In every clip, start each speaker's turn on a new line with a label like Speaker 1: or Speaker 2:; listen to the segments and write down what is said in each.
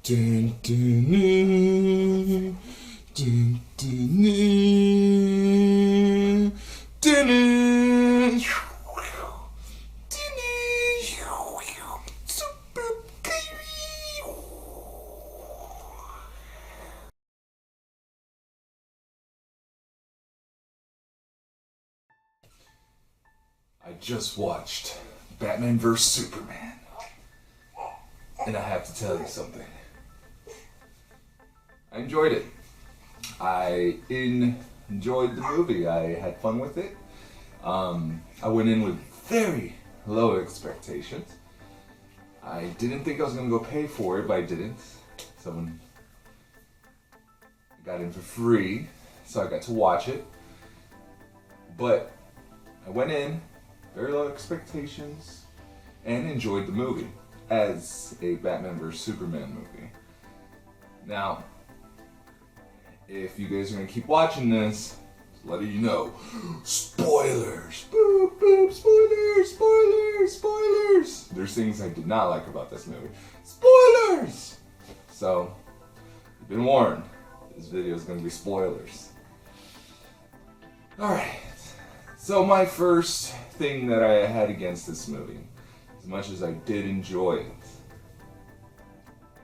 Speaker 1: Dun, dun, dun, dun, dun, dun, dun, dun. I just watched Batman vs Superman, and I have to tell you something. I enjoyed it. Enjoyed the movie. I had fun with it. I went in with very low expectations. I didn't think I was gonna go pay for it, but I didn't. Someone got in for free, so I got to watch it. But I went in, very low expectations, and enjoyed the movie as a Batman vs Superman movie. Now, if you guys are gonna keep watching this, just letting you know, spoilers, boop boop, spoilers, spoilers, spoilers. There's things I did not like about this movie. Spoilers. So, you've been warned. This video is gonna be spoilers. All right. So my first thing that I had against this movie, as much as I did enjoy it,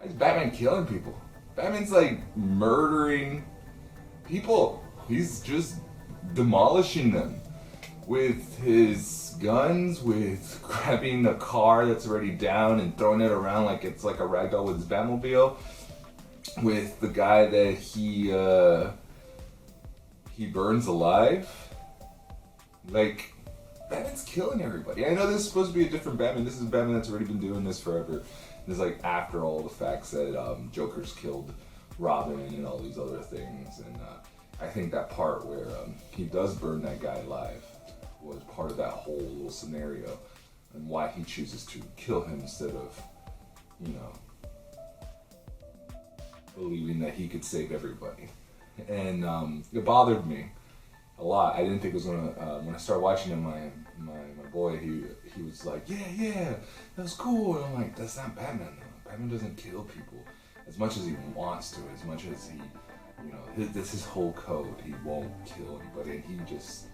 Speaker 1: is Batman killing people. Batman's like murdering people. He's just demolishing them with his guns, with grabbing a car that's already down and throwing it around like it's like a ragdoll with his Batmobile, with the guy that he burns alive. Like, Batman's killing everybody. I know this is supposed to be a different Batman. This is Batman that's already been doing this forever. This is like after all the facts that Joker's killed Robin and all these other things. And I think that part where he does burn that guy alive was part of that whole little scenario and why he chooses to kill him instead of, believing that he could save everybody. And it bothered me a lot. I didn't think it was gonna. When I started watching it, my boy, he was like, yeah, that was cool. And I'm like, that's not Batman though. Batman doesn't kill people as much as he wants to, as much as he, this is his whole code. He won't kill anybody, and he just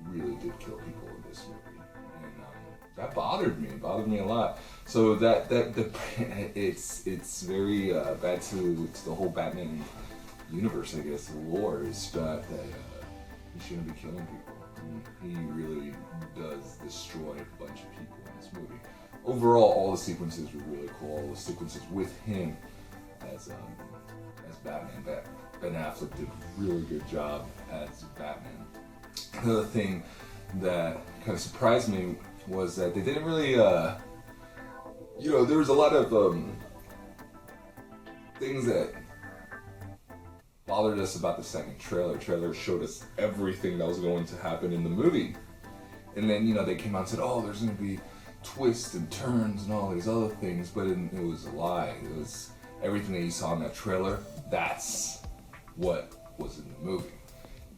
Speaker 1: really did kill people in this movie, and that bothered me. It bothered me a lot. So it's very bad to the whole Batman universe, I guess, the lore is that he shouldn't be killing people. He really does destroy a bunch of people in this movie. Overall, all the sequences were really cool. All the sequences with him as Batman. Ben Affleck did a really good job as Batman. Another thing that kind of surprised me was that they didn't really, there was a lot of things that bothered us about the second trailer. Trailer showed us everything that was going to happen in the movie. And then, they came out and said, oh, there's going to be twists and turns and all these other things, but it was a lie. It was everything that you saw in that trailer, that's what was in the movie.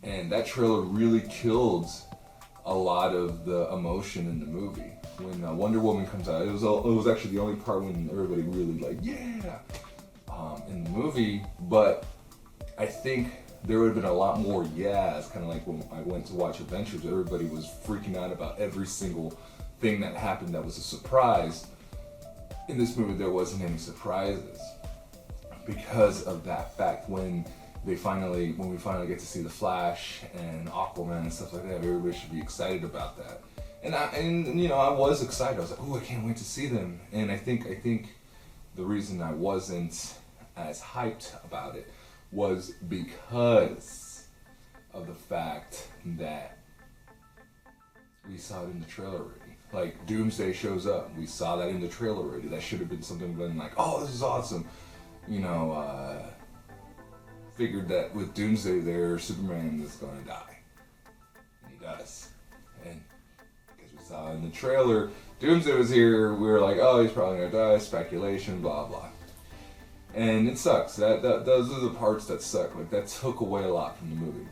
Speaker 1: And that trailer really killed a lot of the emotion in the movie. When Wonder Woman comes out, it was actually the only part when everybody really in the movie, but I think there would have been a lot more yeahs, kind of like when I went to watch Avengers, everybody was freaking out about every single thing that happened that was a surprise. In this movie, there wasn't any surprises because of that fact. When we finally get to see the Flash and Aquaman and stuff like that, everybody should be excited about that. And I was excited. I was like, oh, I can't wait to see them. And I think the reason I wasn't as hyped about it was because of the fact that we saw it in the trailer already. Like, Doomsday shows up. We saw that in the trailer already. That should have been something been like, oh, this is awesome. Figured that with Doomsday there, Superman is going to die. And he does. And because we saw in the trailer, Doomsday was here, we were like, oh, he's probably going to die, speculation, blah, blah. And it sucks. Those are the parts that suck. Like, that took away a lot from the movie.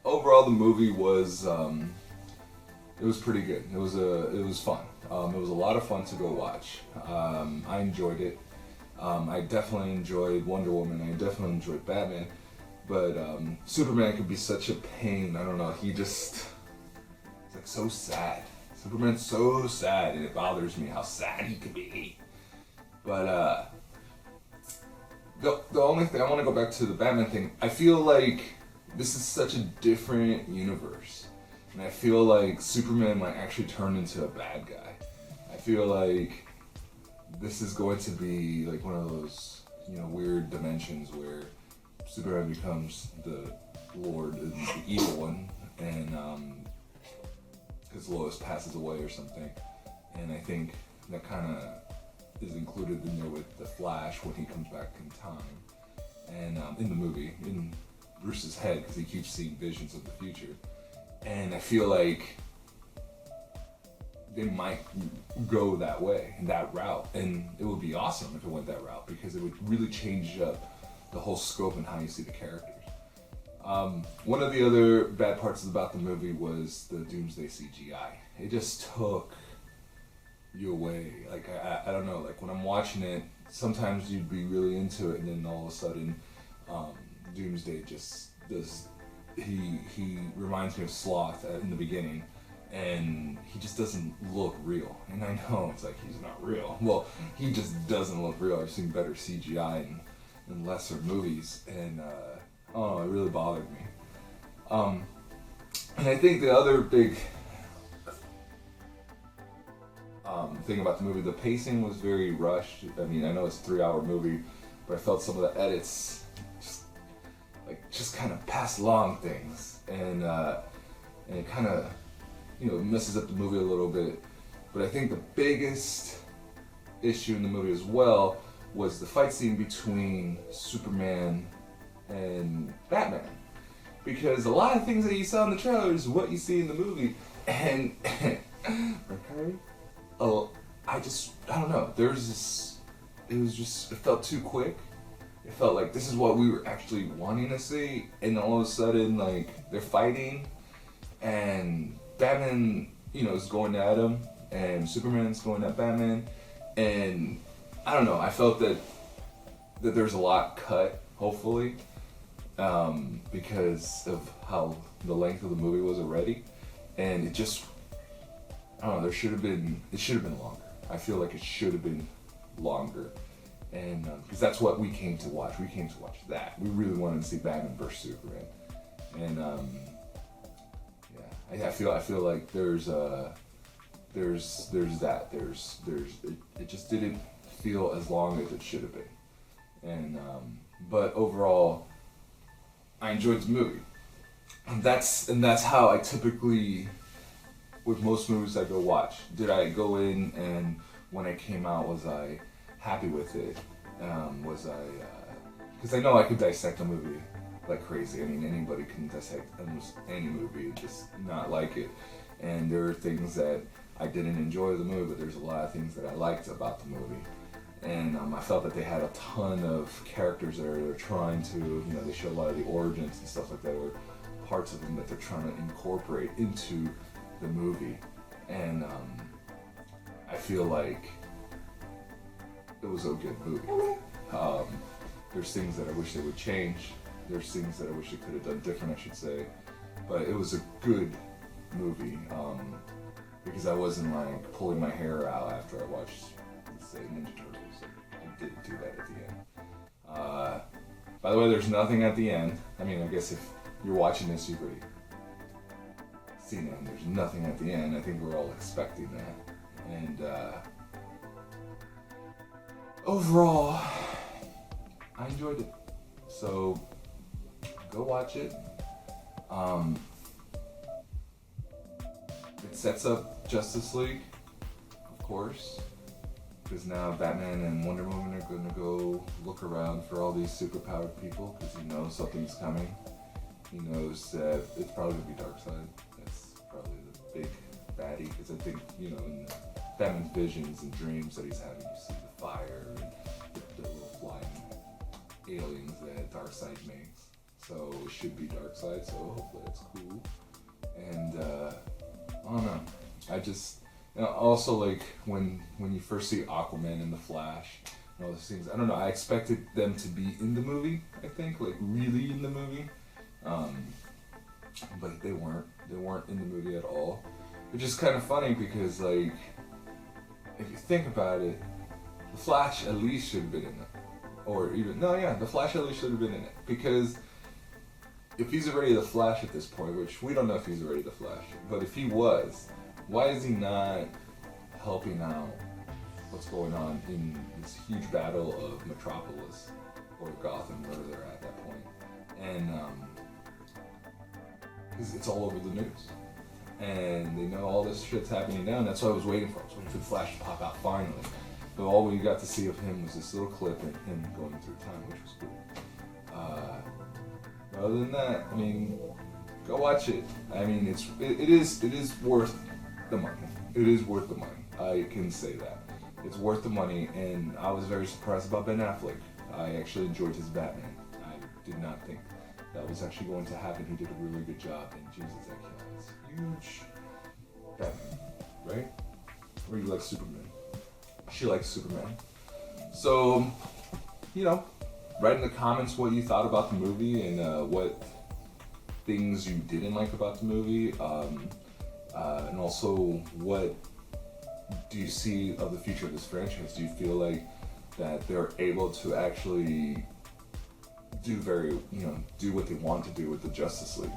Speaker 1: Overall, the movie was it was pretty good. It was fun. It was a lot of fun to go watch. I enjoyed it. I definitely enjoyed Wonder Woman. I definitely enjoyed Batman. But Superman could be such a pain. I don't know. It's like so sad. Superman's so sad, and it bothers me how sad he could be. But the only thing I want to go back to the Batman thing. I feel like this is such a different universe, and I feel like Superman might actually turn into a bad guy. I feel like this is going to be like one of those weird dimensions where Superman becomes the Lord, the evil one, and because Lois passes away or something, and I think that kind of is included in there with the Flash when he comes back in time, and in the movie, in Bruce's head, because he keeps seeing visions of the future, and I feel like they might go that way, that route, and it would be awesome if it went that route because it would really change up the whole scope and how you see the characters. One of the other bad parts about the movie was the Doomsday CGI. It just took you away. Like I don't know. Like when I'm watching it, sometimes you'd be really into it, and then all of a sudden, Doomsday just does. He reminds me of Sloth in the beginning, and he just doesn't look real. And I know it's like he's not real. Well, he just doesn't look real. I've seen better CGI in lesser movies, and it really bothered me. And I think the other big thing about the movie, the pacing was very rushed. I mean, I know it's a 3-hour movie, but I felt some of the edits just kind of pass along things, and it kind of messes up the movie a little bit. But I think the biggest issue in the movie as well was the fight scene between Superman and Batman, because a lot of things that you saw in the trailer is what you see in the movie, and I don't know. It felt too quick. It felt like this is what we were actually wanting to see, and all of a sudden, like, they're fighting, and Batman, is going at him, and Superman's going at Batman, and I don't know. I felt that there's a lot cut, hopefully, because of how the length of the movie was already, and it just, I don't know. It should have been longer. I feel like it should have been longer, and because that's what we came to watch. We came to watch that. We really wanted to see Batman vs Superman, and I feel like there's that. It just didn't feel as long as it should have been, and but overall, I enjoyed the movie. And that's how I typically, with most movies I go watch. Did I go in and when it came out, was I happy with it? Was I, because I know I could dissect a movie like crazy. I mean, anybody can dissect almost any movie and just not like it. And there are things that I didn't enjoy the movie, but there's a lot of things that I liked about the movie. And I felt that they had a ton of characters that they're trying to, they show a lot of the origins and stuff like that, or parts of them that they're trying to incorporate into the movie. And I feel like it was a good movie. There's things that I wish they would change. There's things that I wish they could have done different, I should say. But it was a good movie, because I wasn't like pulling my hair out after I watched, let's say, Ninja Turtles. I didn't do that at the end. By the way, there's nothing at the end. I mean, I guess if you're watching this, you've already seen it, and there's nothing at the end. I think we're all expecting that. And overall, I enjoyed it. So go watch it. It sets up Justice League, of course, because now Batman and Wonder Woman are going to go look around for all these superpowered people, because he knows something's coming. He knows that it's probably going to be Darkseid. That's probably the big baddie, because I think, in Batman's visions and dreams that he's having, you see the fire and the little flying aliens that Darkseid makes. So it should be Darkseid, so hopefully that's cool. And I don't know. I just also, like, when you first see Aquaman in the Flash, and all those things. I don't know. I expected them to be in the movie. I think like really in the movie, but they weren't. They weren't in the movie at all, which is kind of funny because like if you think about it, the Flash at least should have been in it, or even no, yeah, the Flash at least should have been in it because if he's already the Flash at this point, which we don't know if he's already the Flash, but if he was, why is he not helping out what's going on in this huge battle of Metropolis or Gotham, wherever they're at that point? And because it's all over the news, and they know all this shit's happening now. And that's what I was waiting for. I was waiting for the Flash to pop out finally. But all we got to see of him was this little clip and him going through time, which was cool. Other than that, I mean, go watch it. I mean, it is worth the money. It is worth the money. I can say that. It's worth the money, and I was very surprised about Ben Affleck. I actually enjoyed his Batman. I did not think that was actually going to happen. He did a really good job, and Jesus, that guy is huge Batman, right? Or you like Superman? She likes Superman. So, write in the comments what you thought about the movie and what things you didn't like about the movie, and also what do you see of the future of this franchise? Do you feel like that they're able to actually do what they want to do with the Justice League?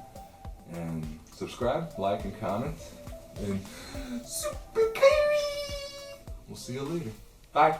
Speaker 1: And subscribe, like, and comment. And Super Kyrie! We'll see you later. Bye.